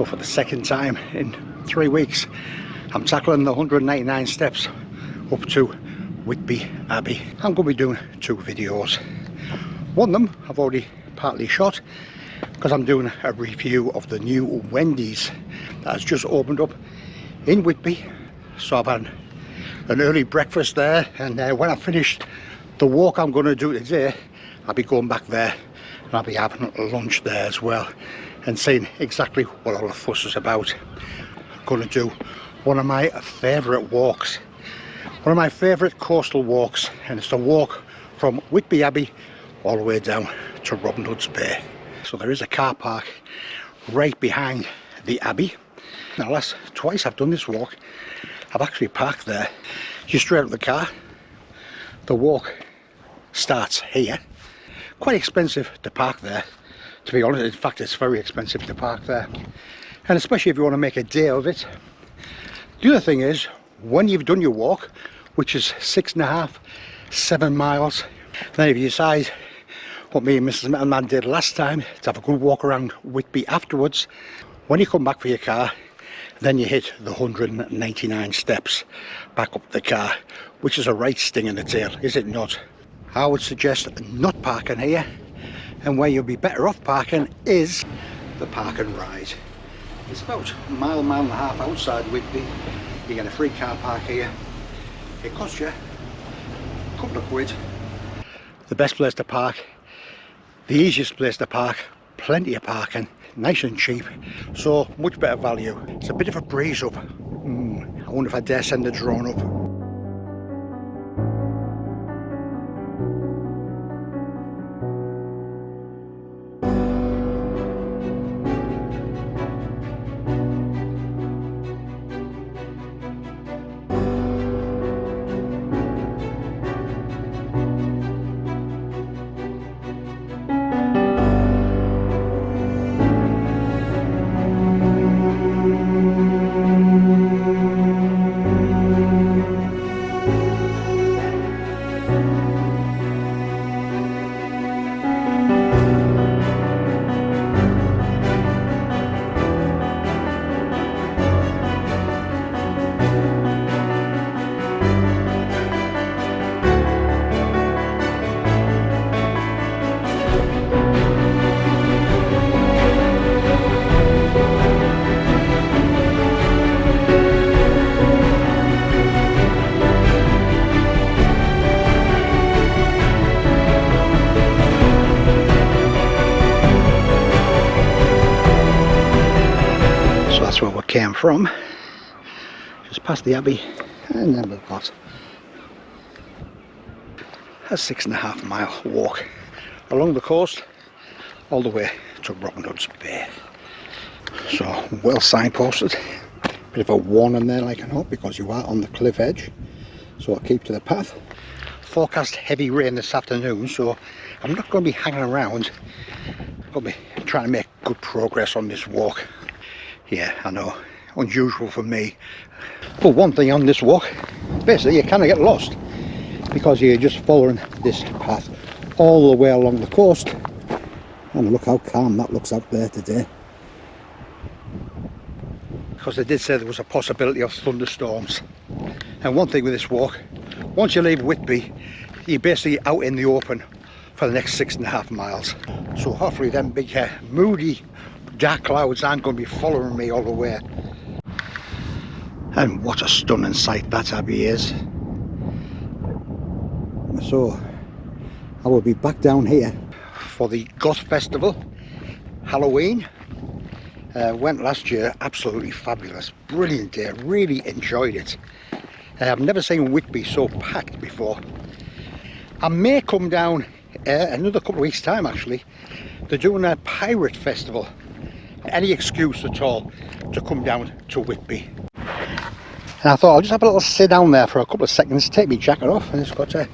So for the second time in 3 weeks, I'm tackling the 199 steps up to Whitby Abbey. I'm going to be doing 2 videos. One of them I've already partly shot because I'm doing a review of the new Wendy's that has just opened up in Whitby. So I've had an early breakfast there, and when I finished the walk I'm going to do today, I'll be going back there and I'll be having lunch there as well and seeing exactly what all the fuss is about. I'm going to do one of my favourite walks, one of my favourite coastal walks, and it's the walk from Whitby Abbey all the way down to Robin Hood's Bay. So there is a car park right behind the Abbey. Now last twice I've done this walk, I've actually parked there. You straight out the car, the walk starts here. Quite expensive to park there, to be honest. In fact, it's very expensive to park there, and especially if you want to make a day of it. The other thing is, when you've done your walk, which is 6.5, 7 miles, then if you decide what me and Mrs. Metalman did last time, to have a good walk around Whitby afterwards, when you come back for your car, then you hit the 199 steps back up the car, which is a right sting in the tail, is it not? I would suggest not parking here, and where you'll be better off parking is the park and ride. It's about a mile and a half outside Whitby. You get a free car park here. It costs you a couple of quid. The best place to park, the easiest place to park, plenty of parking, nice and cheap, so much better value. It's a bit of a breeze up. I wonder if I dare send the drone up. Where we came from, just past the Abbey, and then we've got a 6.5 mile walk along the coast all the way to Robin Hood's Bay. So well signposted, bit of a warning there, like I know, because you are on the cliff edge, so I'll keep to the path. Forecast heavy rain this afternoon, so I'm not going to be hanging around. I'm going to be trying to make good progress on this walk. Yeah, I know, unusual for me. But one thing on this walk, basically you kind of get lost because you're just following this path all the way along the coast. And look how calm that looks out there today. Because they did say there was a possibility of thunderstorms. And one thing with this walk, once you leave Whitby, you're basically out in the open for the next 6.5 miles. So hopefully them big moody dark clouds aren't going to be following me all the way. And what a stunning sight that Abbey is. So I will be back down here for the Goth Festival, Halloween. Went last year, absolutely fabulous, brilliant day, really enjoyed it. I've never seen Whitby so packed before. I may come down another couple of weeks time actually. They're doing a pirate festival. Any excuse at all to come down to Whitby. And I thought I'll just have a little sit down there for a couple of seconds, take my jacket off, and it's got a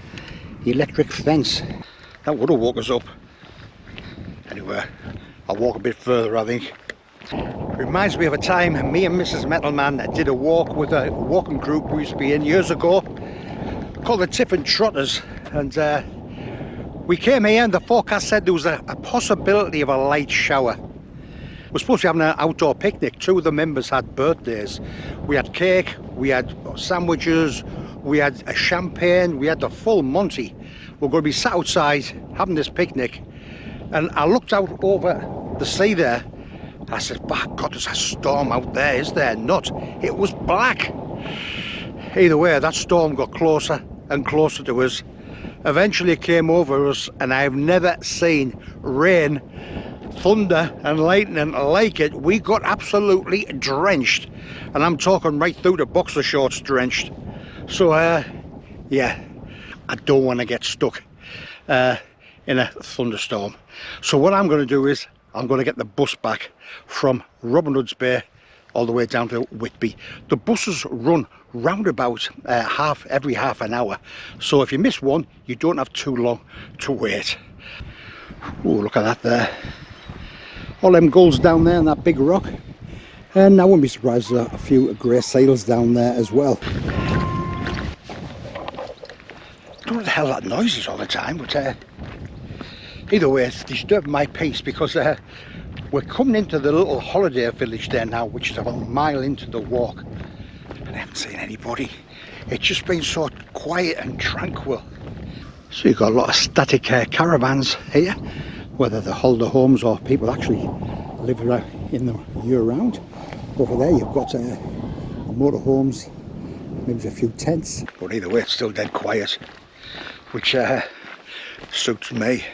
electric fence. That would have woke us up. Anyway, I'll walk a bit further I think. Reminds me of a time me and Mrs. Metalman did a walk with a walking group we used to be in years ago called the Tiffin Trotters, and we came here and the forecast said there was a possibility of a light shower. We're supposed to be having an outdoor picnic. 2 of the members had birthdays. We had cake, we had sandwiches, we had a champagne, we had the full Monty. We're going to be sat outside having this picnic, and I looked out over the sea there. I said, by God, there's a storm out there, is there not? It was black. Either way, that storm got closer and closer to us. Eventually it came over us, and I've never seen rain, thunder and lightning like it. We got absolutely drenched, and I'm talking right through the boxer shorts drenched. So yeah, I don't want to get stuck in a thunderstorm. So what I'm going to do is I'm going to get the bus back from Robin Hood's Bay all the way down to Whitby. The buses run round about every half an hour, so if you miss one, you don't have too long to wait. Oh, look at that there. All them gulls down there and that big rock. And I wouldn't be surprised there's a few grey sails down there as well. I don't know what the hell that noise is all the time, but either way, it's disturbed my peace, because we're coming into the little holiday village there now, which is about a mile into the walk, and I haven't seen anybody. It's just been so quiet and tranquil. So you've got a lot of static caravans here, whether they're holiday homes or people actually live in the year round. Over there you've got motorhomes, maybe a few tents, but either way it's still dead quiet, which suits me.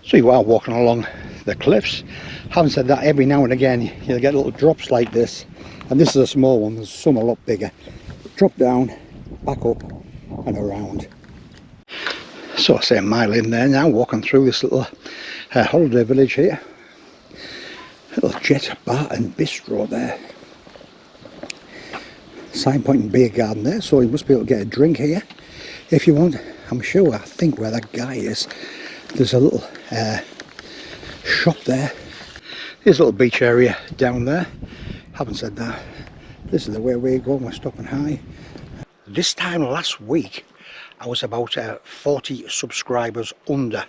So you are walking along the cliffs. Having said that, every now and again you'll get little drops like this, and this is a small one. There's some a lot bigger. Drop down, back up and around. So I say a mile in there now, walking through this little holiday village here. A little jet bar and bistro there. Sign point and beer garden there, so you must be able to get a drink here if you want. I'm sure, I think where that guy is, there's a little shop there. There's a little beach area down there. Having said that, this is the way we go. We're stopping high. This time last week I was about 40 subscribers under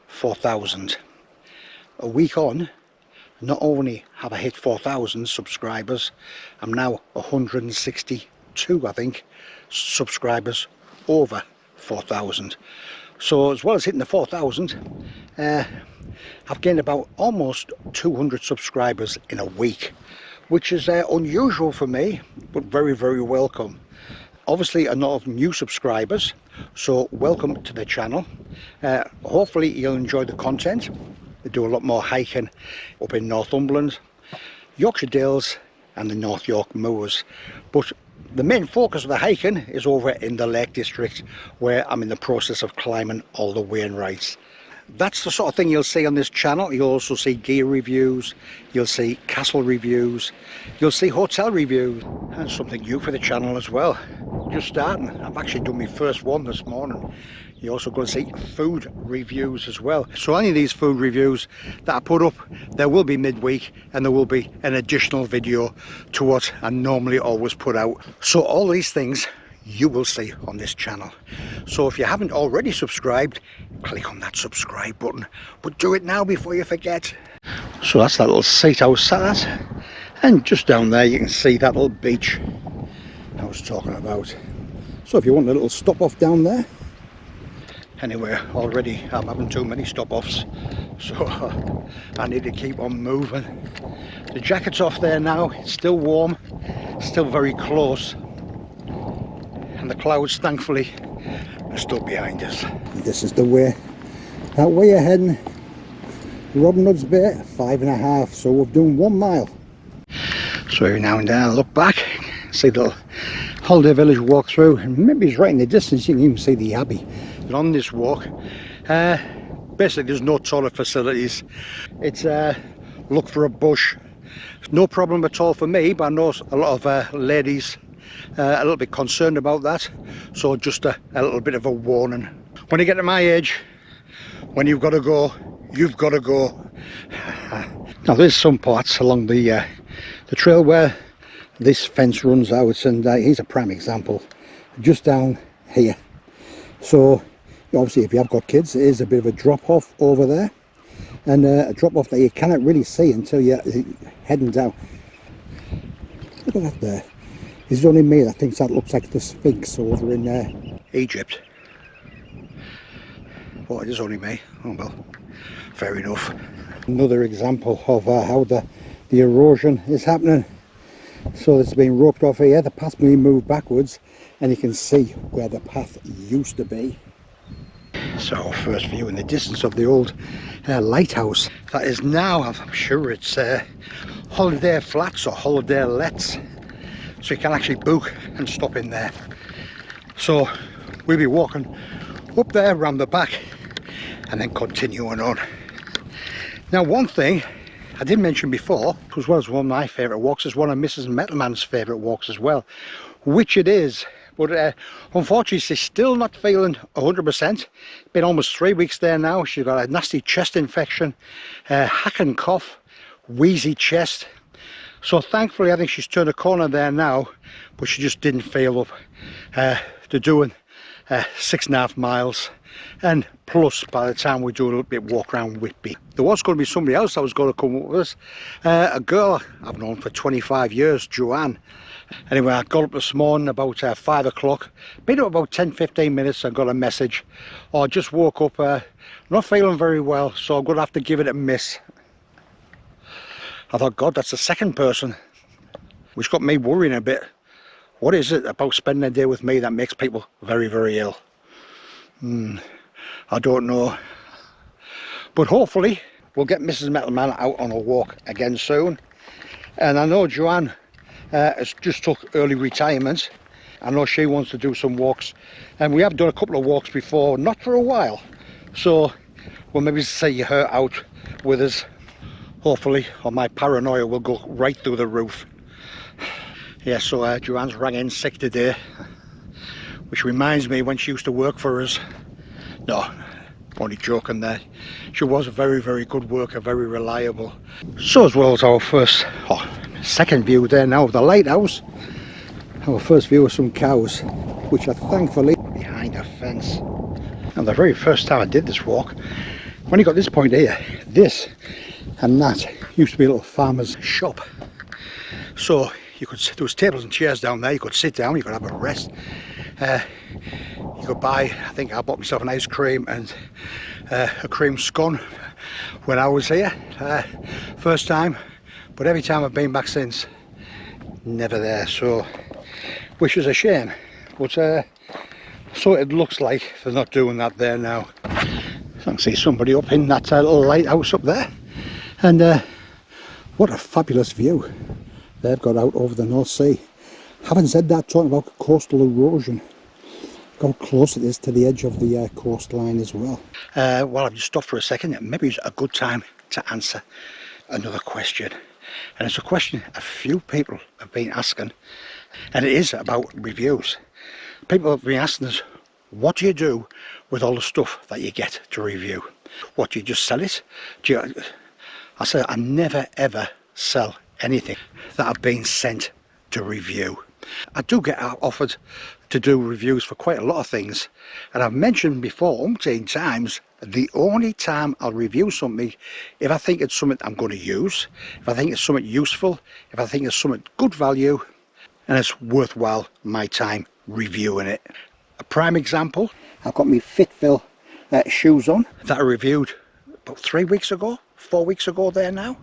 4,000. A week on, not only have I hit 4,000 subscribers, I'm now 162, I think, subscribers over 4,000. So as well as hitting the 4,000, I've gained about almost 200 subscribers in a week, which is unusual for me, but very, very welcome. Obviously a lot of new subscribers, so welcome to the channel. Hopefully you'll enjoy the content. They do a lot more hiking up in Northumberland, Yorkshire Dales and the North York Moors, but the main focus of the hiking is over in the Lake District, where I'm in the process of climbing all the Wainwrights. That's the sort of thing you'll see on this channel. You'll also see gear reviews, you'll see castle reviews, you'll see hotel reviews, and something new for the channel as well. Just starting. I've actually done my first one this morning. You're also going to see food reviews as well. So any of these food reviews that I put up, there will be midweek, and there will be an additional video to what I normally always put out. So all these things you will see on this channel. So if you haven't already subscribed, click on that subscribe button, but do it now before you forget. So that's that little seat I was sat at, and just down there you can see that little beach I was talking about. So if you want a little stop off down there. Anyway, already I'm having too many stop-offs, so I need to keep on moving. The jacket's off there now. It's still warm, still very close, and the clouds, thankfully, are still behind us. This is the way, that way you're heading. Robin Hood's Bay, 5.5, so we've done 1 mile. So every now and then I look back, see the holiday village walk through, and maybe it's right in the distance, you can even see the Abbey. On this walk, basically there's no toilet facilities. It's look for a bush. No problem at all for me, but I know a lot of ladies a little bit concerned about that, so just a little bit of a warning. When you get to my age, when you've got to go, you've got to go. Now there's some parts along the trail where this fence runs out, and here's a prime example just down here. So obviously if you have got kids, it is a bit of a drop off over there, and a drop off that you cannot really see until you're heading down. Look at that there. It's only me that thinks that looks like the Sphinx over in Egypt. Well, it is only me. Oh well, fair enough. Another example of how the erosion is happening. So it's been roped off here, the path's been moved backwards, and you can see where the path used to be. So first view in the distance of the old lighthouse. That is now, I'm sure it's holiday flats or holiday lets. So you can actually book and stop in there. So we'll be walking up there around the back and then continuing on. Now one thing I did mention before, as well as one of my favourite walks, is one of Mrs. Metalman's favourite walks as well, which it is. But unfortunately she's still not feeling 100%. Been almost 3 weeks there now. She's got a nasty chest infection, hacking cough, wheezy chest. So thankfully I think she's turned a corner there now, but she just didn't feel up to doing 6.5 miles. And plus by the time we do a little bit walk around Whitby, there was going to be somebody else that was going to come up with us, a girl I've known for 25 years, Joanne. Anyway, I got up this morning about 5 o'clock, been up about 10-15 minutes and got a message. Oh, I just woke up, not feeling very well, so I'm going to have to give it a miss. I thought, God, that's the second person, which got me worrying a bit. What is it about spending a day with me that makes people very, very ill? I don't know. But hopefully we'll get Mrs. Metalman out on a walk again soon. And I know Joanne has just took early retirement. I know she wants to do some walks, and we have done a couple of walks before, not for a while, so we'll maybe see her out with us, hopefully, or my paranoia will go right through the roof. Yeah, so Joanne's rang in sick today, which reminds me when she used to work for us. No, only joking there. She was a very, very good worker, very reliable. So as well as our second view there now of the lighthouse, our first view of some cows, which are thankfully behind a fence. And the very first time I did this walk, when you got this point here, this and that used to be a little farmer's shop. So you could, there was tables and chairs down there, you could sit down, you could have a rest. You could buy, I think I bought myself an ice cream and a cream scone when I was here, first time, but every time I've been back since, never there, so, which is a shame, but so it looks like they're not doing that there now. I can see somebody up in that little lighthouse up there, and what a fabulous view they've got out over the North Sea. Having said that, talking about coastal erosion, look how close it is to the edge of the coastline as well. Well, I've just stopped for a second. Maybe it's a good time to answer another question, and it's a question a few people have been asking, and it is about reviews. People have been asking us, what do you do with all the stuff that you get to review? What, do you just sell it? I said I never ever sell anything that I've been sent to review. I do get offered to do reviews for quite a lot of things, and I've mentioned before umpteen times, the only time I'll review something if I think it's something I'm going to use, if I think it's something useful, if I think it's something good value and it's worthwhile my time reviewing it. A prime example, I've got my Fitville shoes on that I reviewed about 3 weeks ago, 4 weeks ago there now.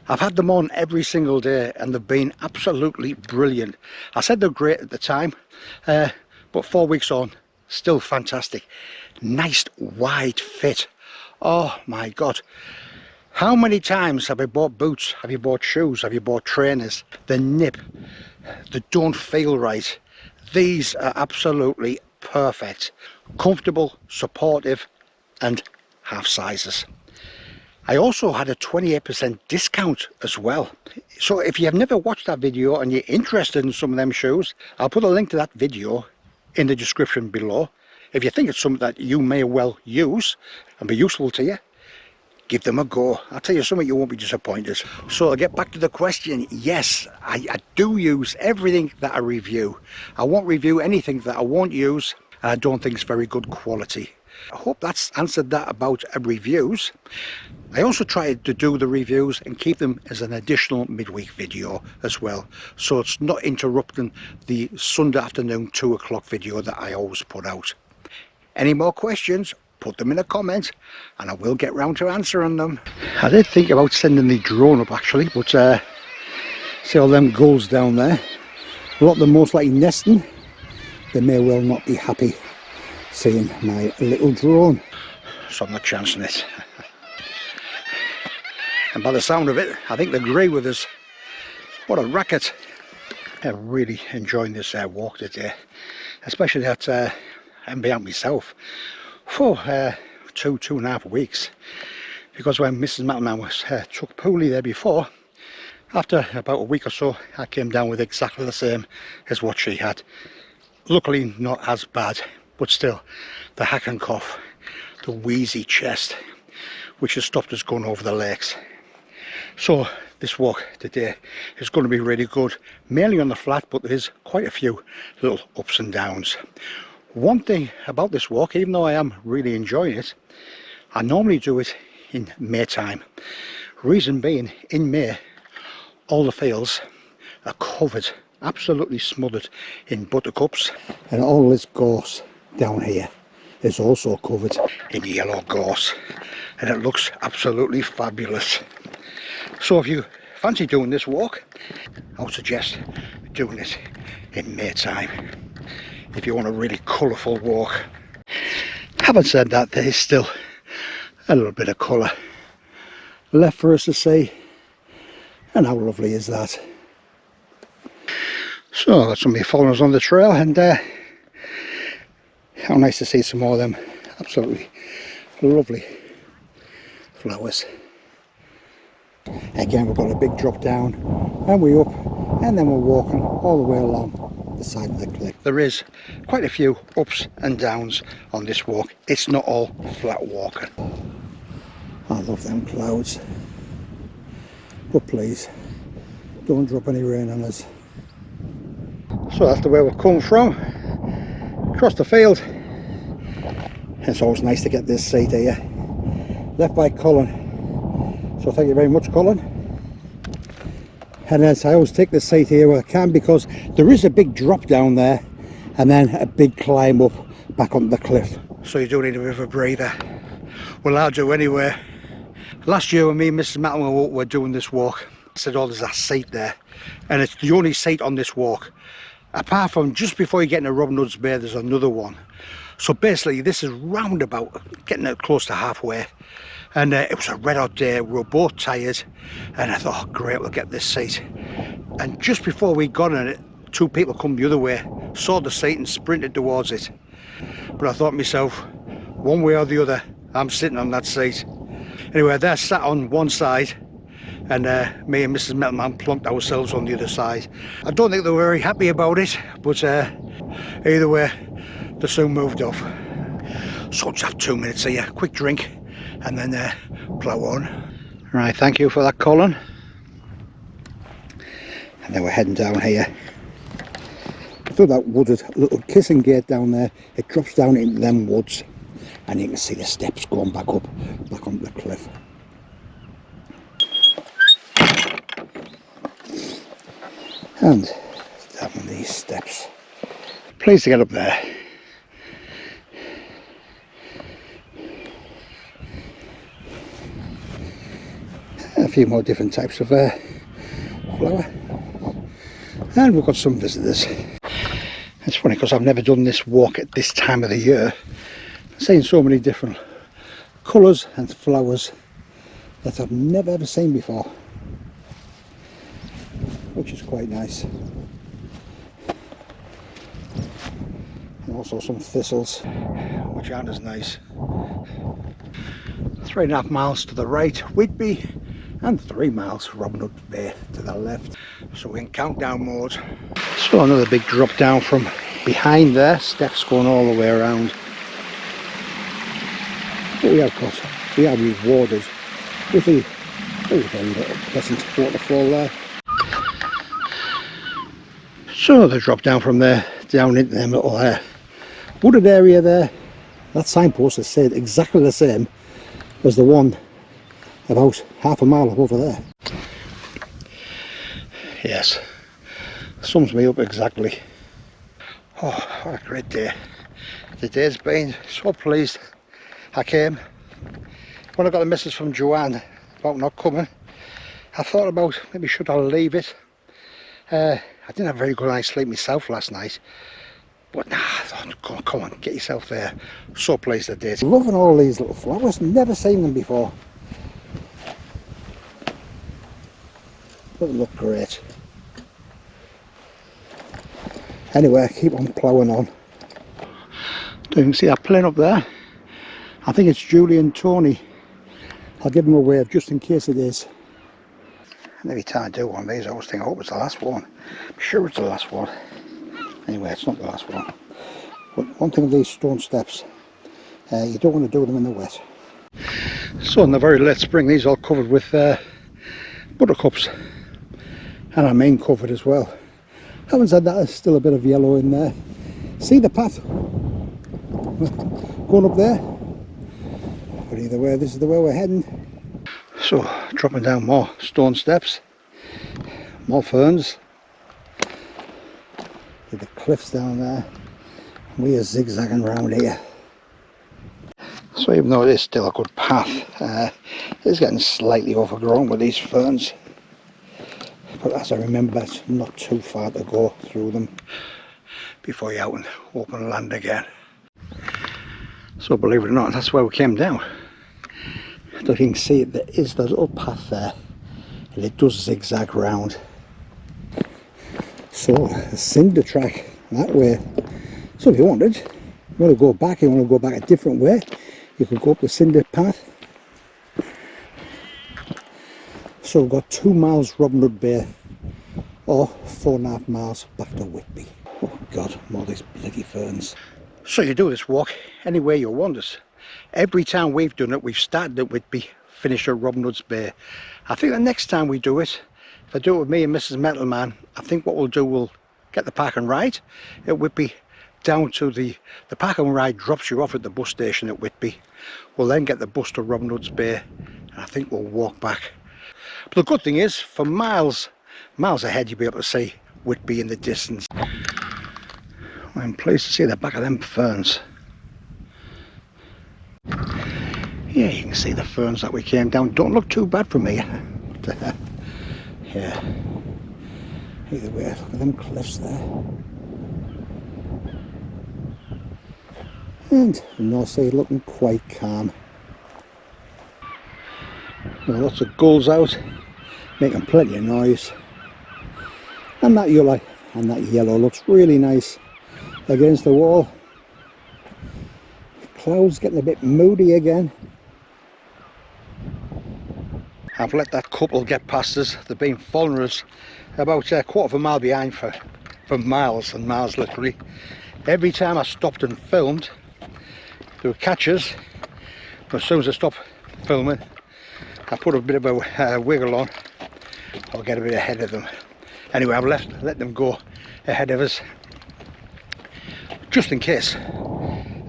I've had them on every single day and they've been absolutely brilliant. I said they're great at the time, but 4 weeks on, still fantastic. Nice wide fit. Oh my God. How many times have you bought boots? Have you bought shoes? Have you bought trainers? The nip, they don't feel right. These are absolutely perfect. Comfortable, supportive and half sizes. I also had a 28% discount as well. So if you have never watched that video and you're interested in some of them shoes, I'll put a link to that video in the description below. If you think it's something that you may well use and be useful to you, give them a go. I'll tell you something, you won't be disappointed. So I'll get back to the question. Yes, I do use everything that I review. I won't review anything that I won't use and I don't think it's very good quality. I hope that's answered that about reviews. I also tried to do the reviews and keep them as an additional midweek video as well, so it's not interrupting the Sunday afternoon 2 o'clock video that I always put out. Any more questions, put them in a comment and I will get round to answering them. I did think about sending the drone up actually, but see all them gulls down there, a lot of them most likely nesting. They may well not be happy seeing my little drone, so I'm not chancing it. And by the sound of it, I think they agree with us. What a racket. I'm really enjoying this walk today, especially that I'm been out myself for 2.5 weeks, because when Mrs. METALMAN was took poorly there before, after about a week or so I came down with exactly the same as what she had. Luckily not as bad, but still the hack and cough, the wheezy chest, which has stopped us going over the lakes. So this walk today is going to be really good, mainly on the flat, but there's quite a few little ups and downs. One thing about this walk, even though I am really enjoying it, I normally do it in May time. Reason being, in May all the fields are covered, absolutely smothered in buttercups, and all this gorse down here is also covered in yellow gorse, and it looks absolutely fabulous. So if you fancy doing this walk, I would suggest doing it in May time if you want a really colourful walk. Having said that, there is still a little bit of colour left for us to see, and how lovely is that? So that's somebody following us on the trail, and how nice to see some more of them absolutely lovely flowers. Again, we've got a big drop down and we're up, and then we're walking all the way along the side of the cliff. There is quite a few ups and downs on this walk. It's not all flat walking. I love them clouds, but please don't drop any rain on us. So that's the way we've come from, across the field. It's always nice to get this seat here, left by Colin. So thank you very much, Colin. And as I always take the seat here where I can, because there is a big drop down there and then a big climb up back onto the cliff. So you do need a bit of a breather. Well, I'll do anyway. Last year when me and Mrs. METALMAN were doing this walk, I said, oh, there's that seat there, and it's the only seat on this walk. Apart from just before you get into Robin Hood's Bay, there's another one. So basically this is roundabout, getting it close to halfway. And it was a red hot day, we were both tired, and I thought, oh, great, we'll get this seat. And just before we got in it, 2 people come the other way, saw the seat and sprinted towards it. But I thought to myself, one way or the other, I'm sitting on that seat. Anyway, they're sat on one side, and me and Mrs. METALMAN plunked ourselves on the other side. I don't think they were very happy about it, but either way, they soon moved off. So I'll just have 2 minutes here, quick drink, and then plough on. Right, thank you for that, Colin. And then we're heading down here through that wooded little kissing gate down there. It drops down into them woods, and you can see the steps going back up, back onto the cliff. And down these steps. Pleased to get up there. A few more different types of flower, and we've got some visitors. It's funny because I've never done this walk at this time of the year. I'm seeing so many different colours and flowers that I've never ever seen before, which is quite nice. And also some thistles, which aren't as nice. 3.5 miles to the right, Whitby, and 3 miles Robin Hood Bay to the left. So we're in countdown mode. So another big drop down from behind there, steps going all the way around. But we are rewarded with a very little pleasant waterfall there. So the drop down from there down into them little wooded area there, That signpost is said exactly the same as the one about half a mile over there. Yes, sums me up exactly. Oh, what a great day. The day's been, so pleased I came. When I got a message from Joanne about not coming, I thought about maybe should I leave it. I didn't have a very good night's sleep myself last night, but nah, I thought, come on, get yourself there. So pleased I did. Loving all these little flowers, never seen them before. But they look great. Anyway, keep on ploughing on. So you can see that plane up there. I think it's Julie and Tony. I'll give them a wave just in case it is. And every time I do one of these, I always think, I hope it's the last one. I'm sure it's the last one. Anyway, it's not the last one. But one thing with these stone steps, you don't want to do them in the wet. So in the very late spring, these are all covered with buttercups. And our main covered as well. Having said that, there's still a bit of yellow in there. See the path going up there? But either way, this is the way we're heading. So, dropping down more stone steps, more ferns. With the cliffs down there. We are zigzagging around here. So even though it is still a good path, it's getting slightly overgrown with these ferns. But as I remember, it's not too far to go through them before you're out in open land again. So believe it or not, that's where we came down. I don't know if you can see it, there is the little path there, and it does zigzag round. So a cinder track that way. So if you want to go back, you want to go back a different way, you can go up the cinder path. So we've got 2 miles Robin Hood Bay, or 4.5 miles back to Whitby. Oh God, more of these bloody ferns. So you do this walk anywhere you want us. Every time we've done it, we've started at Whitby, finished at Robin Hood's Bay. I think the next time we do it, if I do it with me and Mrs. Metalman, I think what we'll do, we'll get the park and ride at Whitby down to the park and ride drops you off at the bus station at Whitby. We'll then get the bus to Robin Hood's Bay, and I think we'll walk back. But the good thing is, for miles ahead, you'll be able to see Whitby in the distance. I'm pleased to see the back of them ferns. Yeah, you can see the ferns that we came down. Don't look too bad from here. Yeah. Either way, look at them cliffs there. And the North Sea looking quite calm. Well, lots of gulls out, making plenty of noise. And that yellow looks really nice against the wall. Clouds getting a bit moody again. I've let that couple get past us. They've been following us about a quarter of a mile behind for miles and miles literally. Every time I stopped and filmed, they would catch us, but as soon as I stopped filming, I put a bit of a wiggle on, I'll get a bit ahead of them. Anyway, I've let them go ahead of us, just in case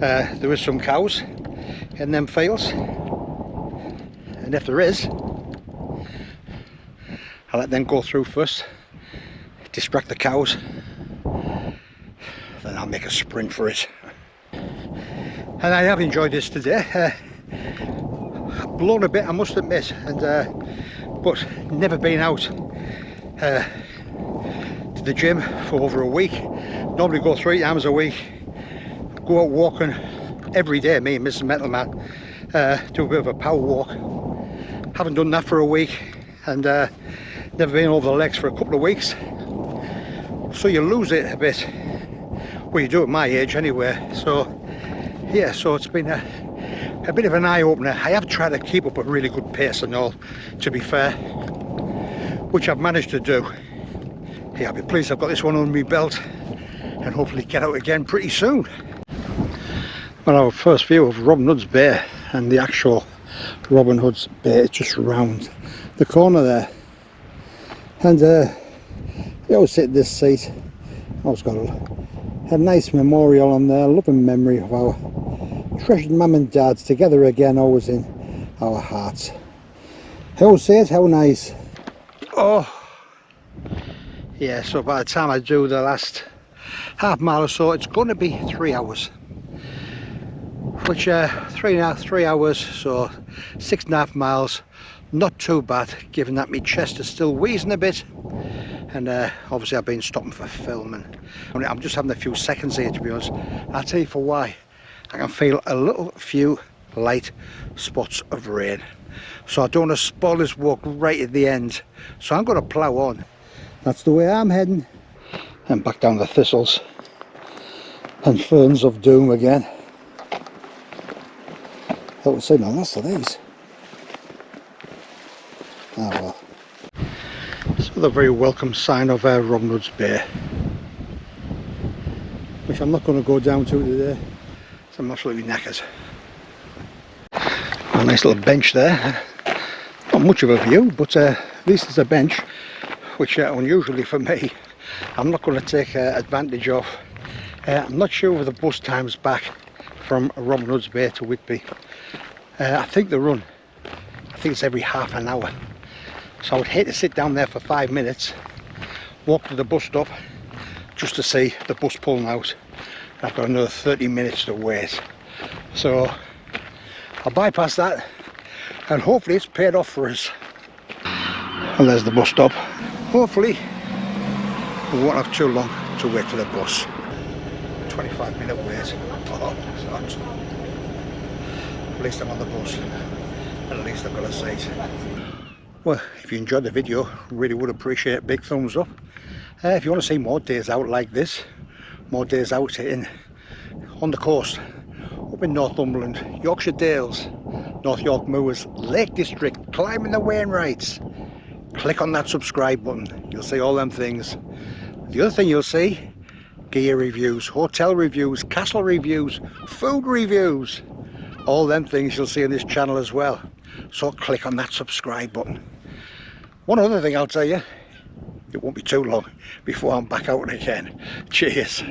there is some cows in them fields, and if there is, I'll let them go through first, distract the cows, then I'll make a sprint for it. And I have enjoyed this today. Blown a bit, I must admit, and but never been out to the gym for over a week. Normally go 3 times a week, go out walking every day, me and Mrs. Metalman, do a bit of a power walk. Haven't done that for a week, and never been over the legs for a couple of weeks, so you lose it a bit. Well, you do at my age anyway. So yeah, so it's been a bit of an eye-opener. I have tried to keep up a really good pace and all, to be fair, which I've managed to do. Yeah, I'll be pleased I've got this one on my belt and hopefully get out again pretty soon. Well, our first view of Robin Hood's Bay, and the actual Robin Hood's Bay is just round the corner there. And you always sit in this seat. I've got a nice memorial on there, loving memory of our treasured mum and dad together again, always in our hearts. How says, how nice. Oh yeah, so by the time I do the last half mile or so, it's going to be 3 hours, which 3 hours, so 6.5 miles. Not too bad, given that my chest is still wheezing a bit, and obviously I've been stopping for filming. I'm just having a few seconds here, to be honest. I'll tell you for why. I can feel a few light spots of rain, so I don't want to spoil this walk right at the end, so I'm going to plough on. That's the way I'm heading, and back down the thistles and ferns of doom again. That would say the last of these. Ah well. So the very welcome sign of Robin Hood's Bay, which I'm not going to go down to today, so I'm absolutely knackered. A nice little bench there. Not much of a view, but at least it's a bench, which unusually for me, I'm not going to take advantage of. I'm not sure of the bus times back from Robin Hood's Bay to Whitby. I think they run, I think it's every half an hour. So I would hate to sit down there for 5 minutes, walk to the bus stop just to see the bus pulling out. I've got another 30 minutes to wait. So I'll bypass that, and hopefully it's paid off for us. And there's the bus stop. Hopefully we won't have too long to wait for the bus. 25-minute wait. Oh, at least I'm on the bus, and at least I've got a seat. Well, if you enjoyed the video, really would appreciate a big thumbs up. If you want to see more days out like this, more days out on the coast, up in Northumberland, Yorkshire Dales, North York Moors, Lake District, climbing the Wainwrights, click on that subscribe button. You'll see all them things. The other thing you'll see, gear reviews, hotel reviews, castle reviews, food reviews, all them things you'll see on this channel as well. So click on that subscribe button. One other thing I'll tell you, it won't be too long before I'm back out again. Cheers.